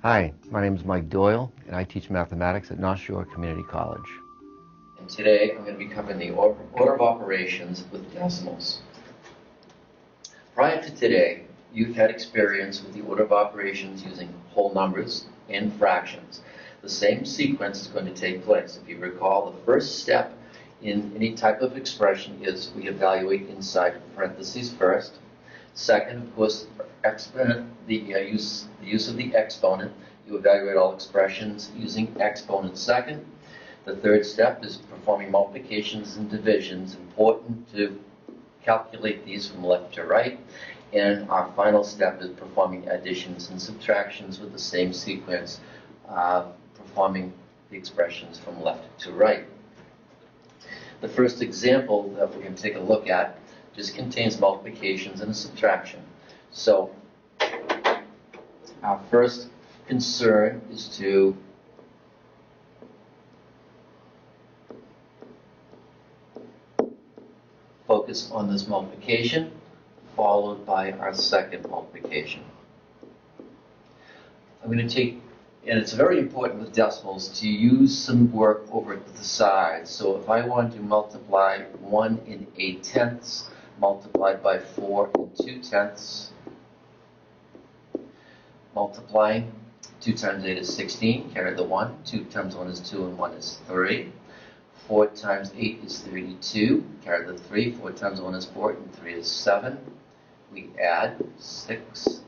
Hi, my name is Mike Doyle, and I teach mathematics at North Shore Community College. And today I'm going to be covering the order of operations with decimals. Prior to today, you've had experience with the order of operations using whole numbers and fractions. The same sequence is going to take place. If you recall, the first step in any type of expression is we evaluate inside parentheses first. Second, of course, the use of the exponent. You evaluate all expressions using exponent second. The third step is performing multiplications and divisions. Important to calculate these from left to right. And our final step is performing additions and subtractions with the same sequence, performing the expressions from left to right. The first example that we're going to take a look at just contains multiplications and a subtraction. So our first concern is to focus on this multiplication, followed by our second multiplication. I'm going to take, and it's very important with decimals to use some work over to the side. So if I want to multiply 1 and 8/10 multiplied by 4 and 2/10, multiplying 2 times 8 is 16, carry the 1, 2 times 1 is 2 and 1 is 3. 4 times 8 is 32, carry the 3, 4 times 1 is 4 and 3 is 7. We add 6,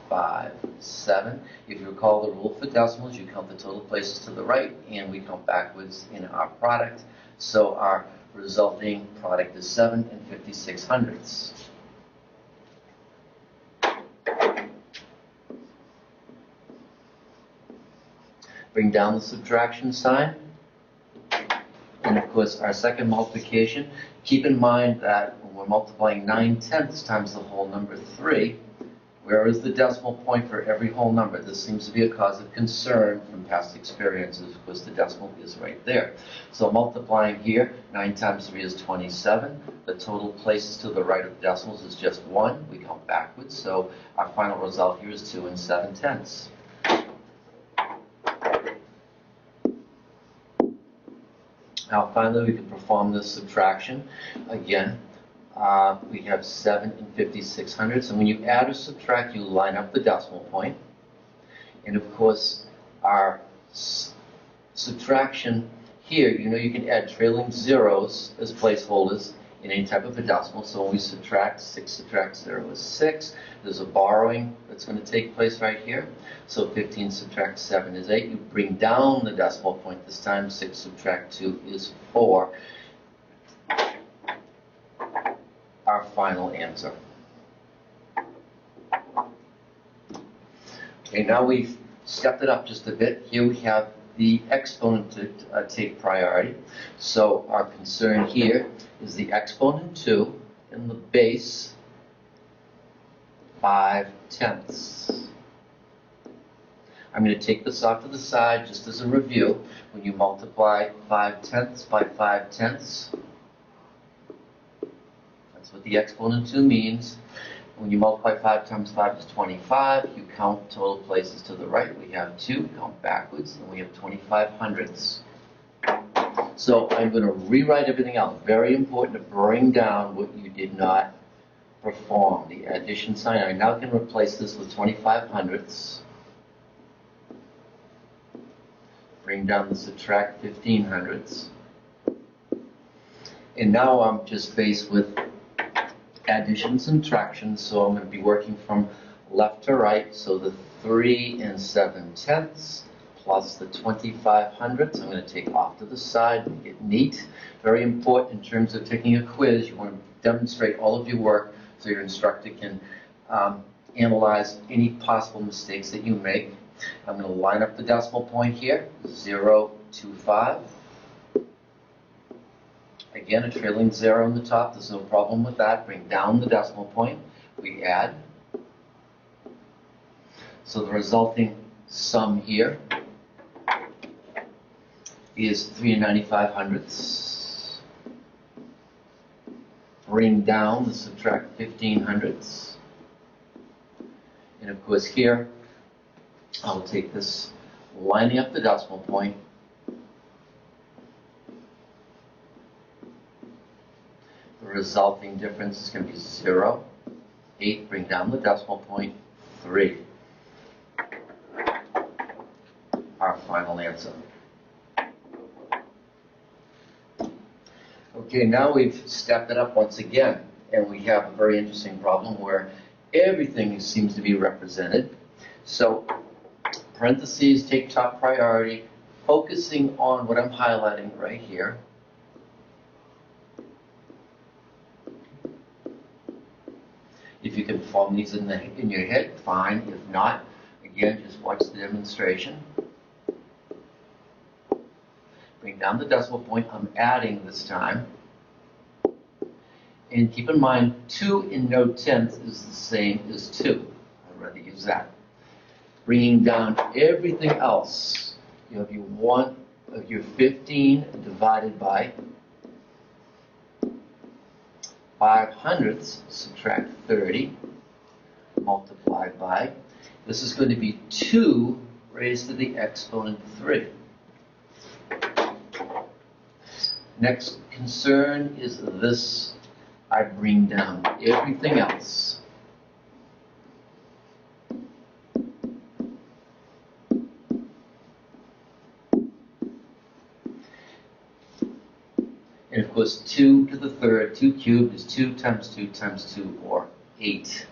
5, 7. If you recall the rule for decimals, you count the total places to the right and we count backwards in our product. So our resulting product is 7 and 56/100ths. Bring down the subtraction sign. And of course, our second multiplication, keep in mind that when we're multiplying 9/10 times the whole number 3, where is the decimal point for every whole number? This seems to be a cause of concern from past experiences because the decimal is right there. So multiplying here, 9 times 3 is 27. The total places to the right of the decimals is just 1. We count backwards, so our final result here is 2 and 7/10. Now finally we can perform this subtraction. Again, we have 7 and 56/100ths, and when you add or subtract, you line up the decimal point. And of course, our subtraction here, you can add trailing zeros as placeholders in any type of a decimal. So when we subtract, 6 subtract 0 is 6. There's a borrowing that's going to take place right here. So 15 subtract 7 is 8. You bring down the decimal point this time. 6 subtract 2 is 4. Our final answer. Okay, now we've stepped it up just a bit. Here we have the exponent to take priority. So our concern here is the exponent 2 and the base 5/10. I'm going to take this off to the side just as a review. When you multiply 5/10 by 5/10, that's what the exponent 2 means. When you multiply 5 times 5 is 25. You count total places to the right. We have 2. Count backwards, and we have 25/100ths. So I'm going to rewrite everything out. Very important to bring down what you did not perform, the addition sign. I now can replace this with 25/100ths. Bring down the subtract 15/100ths. And now I'm just faced with addition and subtraction, so I'm going to be working from left to right. So the 3 and 7/10 plus the 25/100ths, I'm going to take off to the side and get neat. Very important in terms of taking a quiz. You want to demonstrate all of your work so your instructor can analyze any possible mistakes that you make. I'm going to line up the decimal point here, 0, 2, 5. Again, a trailing 0 on the top. There's no problem with that. Bring down the decimal point. We add. So the resulting sum here is 3 and 95/100ths. Bring down the subtract 15/100ths. And of course here, I'll take this, lining up the decimal point. The resulting difference is going to be 0, 8, bring down the decimal point, 3. Our final answer. Okay, now we've stepped it up once again, and we have a very interesting problem where everything seems to be represented. So, parentheses take top priority, focusing on what I'm highlighting right here. If you can form these in your head, fine. If not, again, just watch the demonstration. Bring down the decimal point. I'm adding this time. And keep in mind, 2 in no tenth is the same as 2. I'd rather use that. Bringing down everything else. You have your 15 divided by 5/100ths, subtract 30, multiplied by, this is going to be 2 raised to the exponent 3. Next concern is this. I bring down everything else. And of course, 2 to the third, 2 cubed is 2 times 2 times 2, or 8.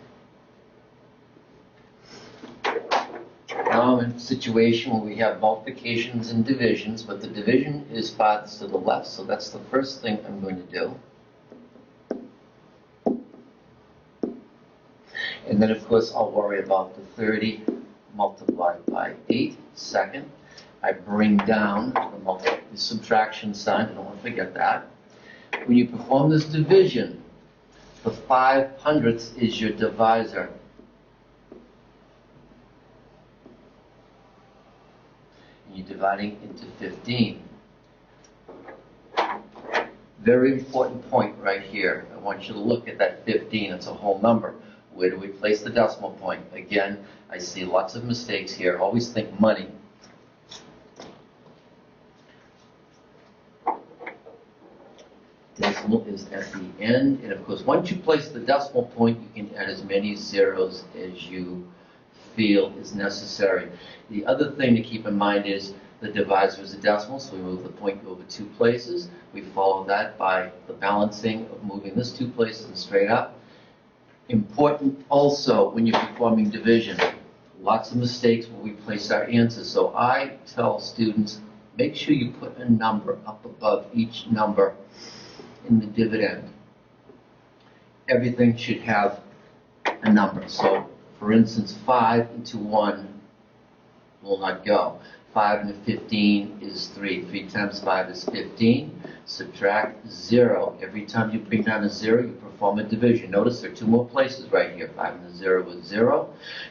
Now I'm in a situation where we have multiplications and divisions, but the division is farthest to the left, so that's the first thing I'm going to do. And then, of course, I'll worry about the 30 multiplied by 8. Second, I bring down the subtraction sign. I don't want to forget that. When you perform this division, the 5/100ths is your divisor. And you're dividing into 15. Very important point right here. I want you to look at that 15. It's a whole number. Where do we place the decimal point? Again, I see lots of mistakes here. Always think money. Decimal is at the end. And of course, once you place the decimal point, you can add as many zeros as you feel is necessary. The other thing to keep in mind is the divisor is a decimal, so we move the point over 2 places. We follow that by the balancing of moving this 2 places and straight up. Important also when you're performing division. Lots of mistakes when we place our answers. So I tell students, make sure you put a number up above each number in the dividend. Everything should have a number. So, for instance, 5 into 1 will not go. 5 into 15 is 3. 3 times 5 is 15. Subtract 0. Every time you bring down a 0, you perform a division. Notice there are 2 more places right here. 5 and 0 is 0.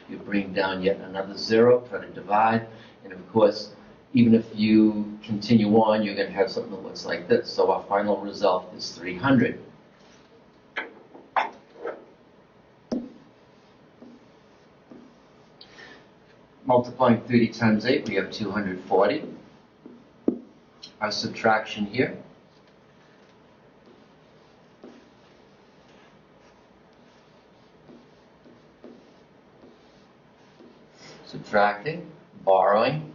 You bring down yet another 0, try to divide. And of course, even if you continue on, you're going to have something that looks like this. So our final result is 300. Multiplying 30 times 8, we have 240. Our subtraction here. Subtracting, borrowing.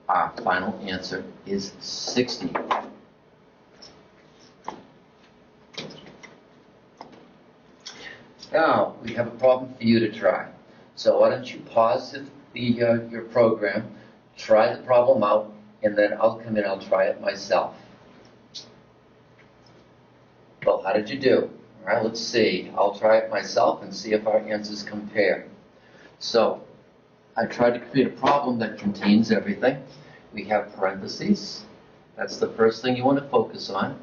Our final answer is 60. Now, we have a problem for you to try. So why don't you pause your program, try the problem out, and then I'll come in, I'll try it myself. Well, how did you do? All right, let's see. I'll try it myself and see if our answers compare. So, I tried to create a problem that contains everything. We have parentheses. That's the first thing you want to focus on.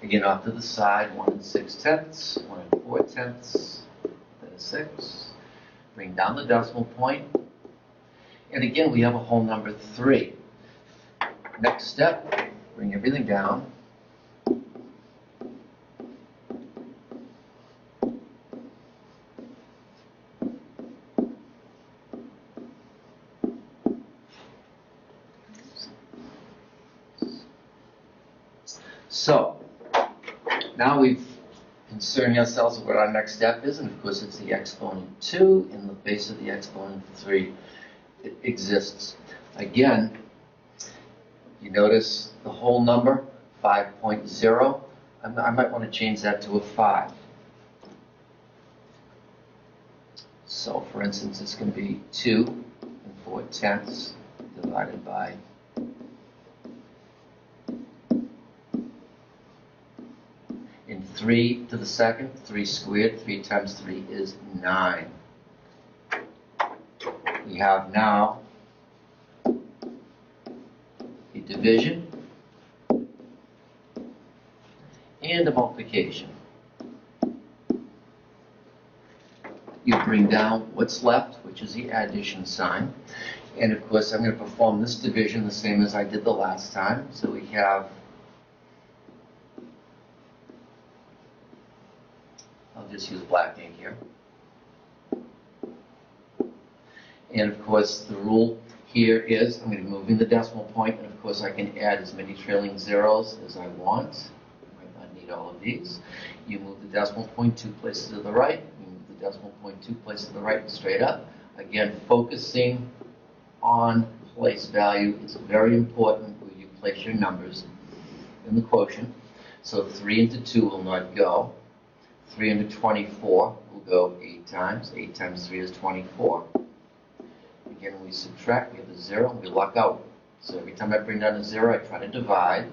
Again, off to the side, 1 6/10, 1 4/10, then a 6. Bring down the decimal point. And again, we have a whole number 3. Next step, bring everything down. So, now we've concerned ourselves with what our next step is, and of course it's the exponent 2 in the base of the exponent 3. It exists. Again, you notice the whole number, 5.0. I might want to change that to a 5. So, for instance, it's going to be 2 4/10 divided by in 3 to the second, 3 squared, 3 times 3 is 9. We have now a division and a multiplication. You bring down what's left, which is the addition sign. And of course, I'm going to perform this division the same as I did the last time. So we have, I'll just use black ink here. And of course, the rule here is I'm going to be moving the decimal point, and of course I can add as many trailing zeros as I want. I might not need all of these. You move the decimal point 2 places to the right. You move the decimal point 2 places to the right and straight up. Again, focusing on place value is very important where you place your numbers in the quotient. So 3 into 2 will not go. 3 into 24 will go 8 times. 8 times 3 is 24. Again, when we subtract, we have a 0, and we luck out. So every time I bring down a 0, I try to divide.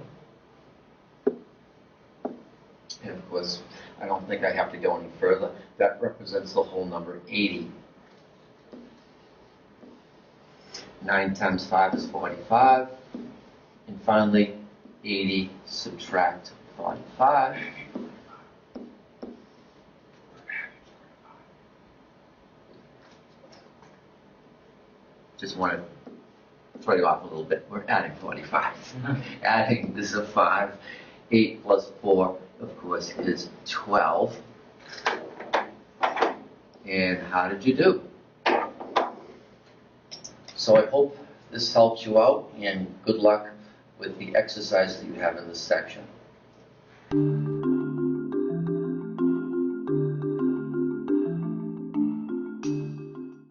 And of course, I don't think I have to go any further. That represents the whole number 80. 9 times 5 is 45. And finally, 80 subtract 45. Just want to throw you off a little bit. We're adding 45. Adding, this is a 5. 8 plus 4, of course, is 12. And how did you do? So I hope this helps you out, and good luck with the exercise that you have in this section.